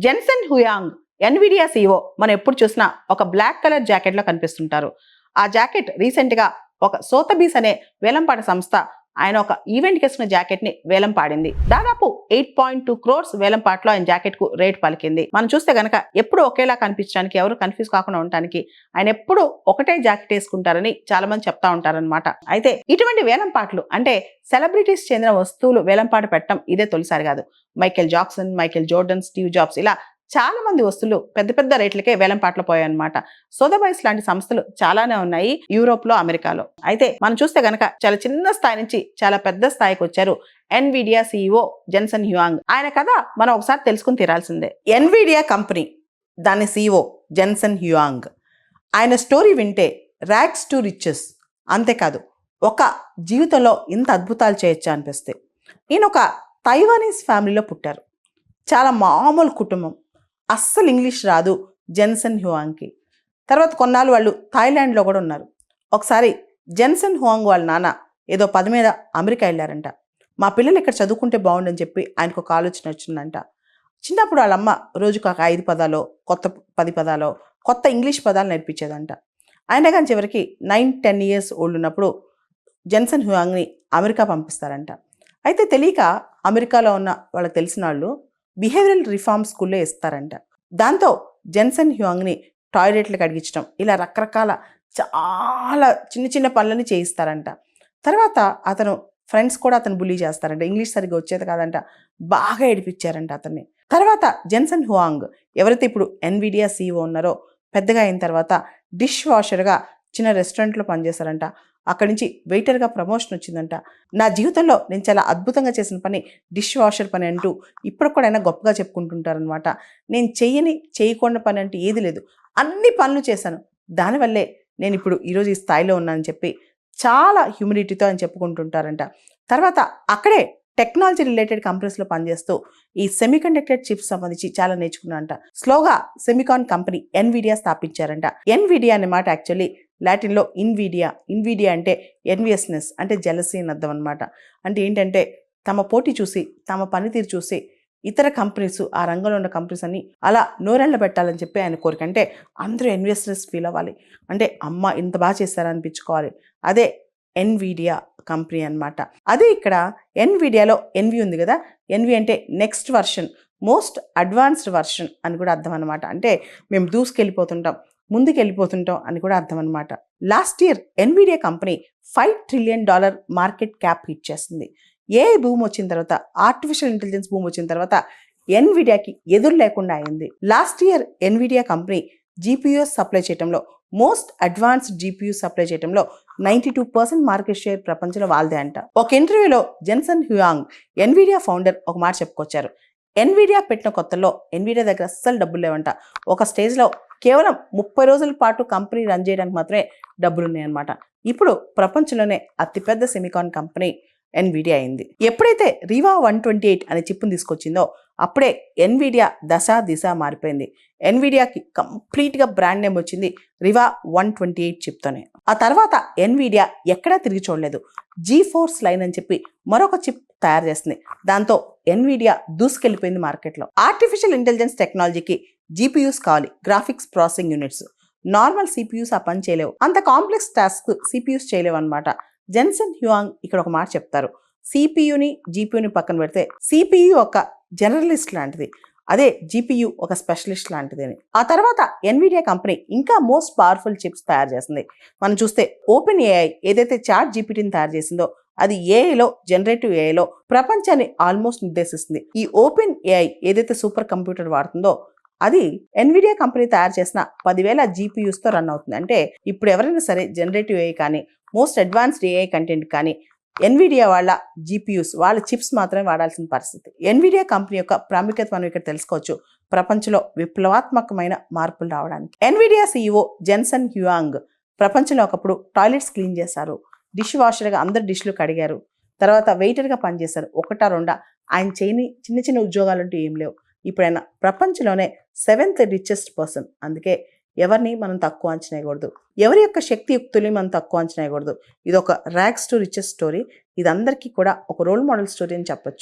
Jensen హుయాంగ్ Nvidia CEO మనం ఎప్పుడు చూసినా ఒక బ్లాక్ కలర్ జాకెట్ లో కనిపిస్తుంటారు. ఆ జాకెట్ రీసెంట్ గా ఒక సోతబీస్ అనే వేలంపాట సంస్థ ఆయన ఒక ఈవెంట్ కేసుకున్న జాకెట్ ని వేలం పాడింది. దాదాపు 8.2 crores వేలంపాట్లో ఆయన జాకెట్ కు రేట్ పలికింది. మనం చూస్తే గనక ఎప్పుడు ఒకేలా కనిపించడానికి, ఎవరు కన్ఫ్యూజ్ కాకుండా ఉండడానికి ఆయన ఎప్పుడు ఒకటే జాకెట్ వేసుకుంటారని చాలా మంది చెప్తా ఉంటారనమాట. అయితే ఇటువంటి వేలంపాట్లు అంటే సెలబ్రిటీస్ చెందిన వస్తువులు వేలంపాట పెట్టడం ఇదే తొలిసారి కాదు. Michael Jackson, Michael Jordan, Steve jobs ఇలా చాలా మంది వస్తువులు పెద్ద పెద్ద రేట్లకే వేలంపాట్లు పోయాయన్నమాట. సోదబైస్ లాంటి సంస్థలు చాలానే ఉన్నాయి యూరోప్ లో, అమెరికాలో. అయితే మనం చూస్తే గనక చాలా చిన్న స్థాయి నుంచి చాలా పెద్ద స్థాయికి వచ్చారు ఎన్విడియా CEO జెన్సన్ హ్యూయాంగ్. ఆయన కథ మనం ఒకసారి తెలుసుకుని తీరాల్సిందే. ఎన్విడియా కంపెనీ దాని CEO జెన్సన్ హ్యూయాంగ్. ఆయన స్టోరీ వింటే ర్యాగ్స్ టు రిచెస్, అంతేకాదు ఒక జీవితంలో ఇంత అద్భుతాలు చేయొచ్చా అనిపిస్తే. ఈయన ఒక తైవానీస్ ఫ్యామిలీలో పుట్టారు. చాలా మామూలు కుటుంబం. అస్సలు ఇంగ్లీష్ రాదు జెన్సన్ హ్యూయాంగ్కి. తర్వాత కొన్నాళ్ళు వాళ్ళు థాయిలాండ్లో కూడా ఉన్నారు. ఒకసారి జెన్సన్ హ్యూయాంగ్ వాళ్ళ నాన్న ఏదో పని మీద అమెరికా వెళ్ళారంట. మా పిల్లలు ఇక్కడ చదువుకుంటే బాగుండని చెప్పి ఆయనకు ఒక ఆలోచన వచ్చిందంట. చిన్నప్పుడు వాళ్ళమ్మ రోజుకు ఒక 5 పదాలు, కొత్త 10 పదాలు, కొత్త ఇంగ్లీష్ పదాలు నేర్పించేదంట. ఆయన కానీ చివరికి 9-10 years ఓల్డ్ ఉన్నప్పుడు జెన్సన్ హ్యూయాంగ్ని అమెరికా పంపిస్తారంట. అయితే తెలియక అమెరికాలో ఉన్న వాళ్ళకి తెలిసిన వాళ్ళు బిహేవియరల్ రిఫార్మ్ స్కూల్లో ఇస్తారంట. దాంతో జెన్సన్ హ్యూయాంగ్ని టాయిలెట్లకు అడిగించడం, ఇలా రకరకాల చాలా చిన్న చిన్న పనులని చేయిస్తారంట. తర్వాత అతను ఫ్రెండ్స్ కూడా అతను బుల్లీ చేస్తారంట. ఇంగ్లీష్ సరిగ్గా వచ్చేది కాదంట, బాగా ఏడిపించారంట అతన్ని. తర్వాత జెన్సన్ హ్యూయాంగ్ ఎవరైతే ఇప్పుడు ఎన్విడియా CEO ఉన్నారో, పెద్దగా అయిన తర్వాత డిష్ వాషర్గా చిన్న రెస్టారెంట్లో పనిచేశారంట. అక్కడి నుంచి వెయిటర్గా ప్రమోషన్ వచ్చిందంట. నా జీవితంలో నేను చాలా అద్భుతంగా చేసిన పని డిష్ వాషర్ పని అంటూ ఇప్పుడు కూడా ఆయన గొప్పగా చెప్పుకుంటుంటారనమాట. నేను చేయకుండా పని అంటే ఏది లేదు, అన్ని పనులు చేశాను, దానివల్లే నేను ఇప్పుడు ఈరోజు ఈ స్థాయిలో ఉన్నానని చెప్పి చాలా హ్యూమిడిటీతో అని చెప్పుకుంటుంటారంట. తర్వాత అక్కడే టెక్నాలజీ రిలేటెడ్ కంపెనీస్లో పనిచేస్తూ ఈ సెమీకండక్టర్ చిప్స్ సంబంధించి చాలా నేర్చుకున్నారంట. స్లోగా సెమికాన్ కంపెనీ ఎన్విడియా స్థాపించారంట. ఎన్విడియా అనే మాట యాక్చువల్లీ లాటిన్లో ఇన్విడియా అంటే ఎన్వియస్నెస్ అంటే జెలసీ అని అర్థం అనమాట. అంటే ఏంటంటే తమ పోటీ చూసి, తమ పనితీరు చూసి ఇతర కంపెనీస్, ఆ రంగంలో ఉన్న కంపెనీస్ అన్ని అలా నోరెళ్ళ పెట్టాలని చెప్పి ఆయన కోరిక. అంటే అందరూ ఎన్వియస్నెస్ ఫీల్ అవ్వాలి, అంటే అమ్మ ఇంత బాగా చేస్తారనిపించుకోవాలి. అదే ఎన్విడియా కంపెనీ అనమాట. అదే ఇక్కడ ఎన్విడియాలో ఎన్వి ఉంది కదా, ఎన్వి అంటే next version, most advanced version అని కూడా అర్థం అనమాట. అంటే మేము దూసుకెళ్ళిపోతుంటాం, ముందుకు వెళ్ళిపోతుంటాం అని కూడా అర్థం అనమాట. Last year Nvidia company $5 trillion market cap hit చేస్తుంది. AI భూమి వచ్చిన తర్వాత, ఆర్టిఫిషియల్ ఇంటెలిజెన్స్ భూమి వచ్చిన తర్వాత ఎన్విడియాకి ఎదురు లేకుండా అయింది. Last year Nvidia company GPUs supply చేయడంలో, మోస్ట్ అడ్వాన్స్డ్ GPU సప్లై చేయడంలో 92% మార్కెట్ షేర్ ప్రపంచంలో వాళ్ళదే అంట. ఒక ఇంటర్వ్యూలో జెన్సన్ హ్యూయాంగ్ ఎన్విడియా ఫౌండర్ ఒక మాట చెప్పుకొచ్చారు. ఎన్విడియా పెట్టిన కొత్తలో ఎన్విడియా దగ్గర అస్సలు డబ్బులు లేవంట. ఒక స్టేజ్లో కేవలం 30 రోజుల పాటు కంపెనీ రన్ చేయడానికి మాత్రమే డబ్బులు ఉన్నాయన్నమాట. ఇప్పుడు ప్రపంచంలోనే అతిపెద్ద సెమికాన్ కంపెనీ ఎన్విడియా అయింది. ఎప్పుడైతే రివా 128 అనే చిప్పును తీసుకొచ్చిందో అప్పుడే ఎన్విడియా దిశ మారిపోయింది. ఎన్విడియాకి కంప్లీట్గా బ్రాండ్ నేమ్ వచ్చింది రివా 128 చిప్తోనే. ఆ తర్వాత ఎన్విడియా ఎక్కడా తిరిగి చూడలేదు. G-Force లైన్ అని చెప్పి మరొక చిప్ తయారు చేస్తుంది. దాంతో ఎన్విడియా దూసుకెళ్ళిపోయింది మార్కెట్లో. ఆర్టిఫిషియల్ ఇంటెలిజెన్స్ టెక్నాలజీకి GPUs కావాలి, graphics processing units. Normal CPUs ఆ పని చేయలేవు, అంత కాంప్లెక్స్ టాస్క్ CPUs చేయలేవు అనమాట. జెన్సన్ హ్యూయాంగ్ ఇక్కడ ఒక మాట చెప్తారు. CPUని GPUని పక్కన పెడితే CPU ఒక జనరలిస్ట్ లాంటిది, అదే GPU ఒక స్పెషలిస్ట్ లాంటిది అని. ఆ తర్వాత ఎన్విడియా కంపెనీ ఇంకా మోస్ట్ పవర్ఫుల్ చిప్స్ తయారు చేస్తుంది. మనం చూస్తే OpenAI ఏదైతే చాట్ GPTని తయారు చేసిందో అది AIలో, జనరేటివ్ AIలో ప్రపంచాన్ని ఆల్మోస్ట్ నిర్దేశిస్తుంది. ఈ OpenAI ఏదైతే సూపర్ కంప్యూటర్ వాడుతుందో అది ఎన్విడియా కంపెనీ తయారు చేసిన 10,000 GPUsతో రన్ అవుతుంది. అంటే ఇప్పుడు ఎవరైనా సరే జనరేటివ్ AI కానీ, మోస్ట్ అడ్వాన్స్డ్ AI కంటెంట్ కానీ ఎన్విడియా వాళ్ళ GPUs, వాళ్ళ చిప్స్ మాత్రమే వాడాల్సిన పరిస్థితి. ఎన్విడియా కంపెనీ యొక్క ప్రాముఖ్యత మనం ఇక్కడ తెలుసుకోవచ్చు, ప్రపంచంలో విప్లవాత్మకమైన మార్పులు రావడానికి. ఎన్విడియా CEO జెన్సన్ హ్యూయాంగ్ ప్రపంచంలో ఒకప్పుడు టాయిలెట్స్ క్లీన్ చేశారు, డిష్ వాషర్గా అందరు డిష్లు కడిగారు, తర్వాత వెయిటర్గా పనిచేశారు. 1-2 ఆయన చేయని చిన్న చిన్న ఉద్యోగాలంటూ ఏం లేవు. ఇప్పుడు ఆయన ప్రపంచంలోనే 7th richest person. అందుకే ఎవరిని మనం తక్కువ అంచనా వేయకూడదు, ఎవరి యొక్క శక్తియుక్తుల్ని మనం తక్కువ అంచనా వేయకూడదు. ఇది ఒక ర్యాగ్స్ టు రిచెస్ స్టోరీ. ఇది అందరికీ కూడా ఒక రోల్ మోడల్ స్టోరీ అని చెప్పొచ్చు.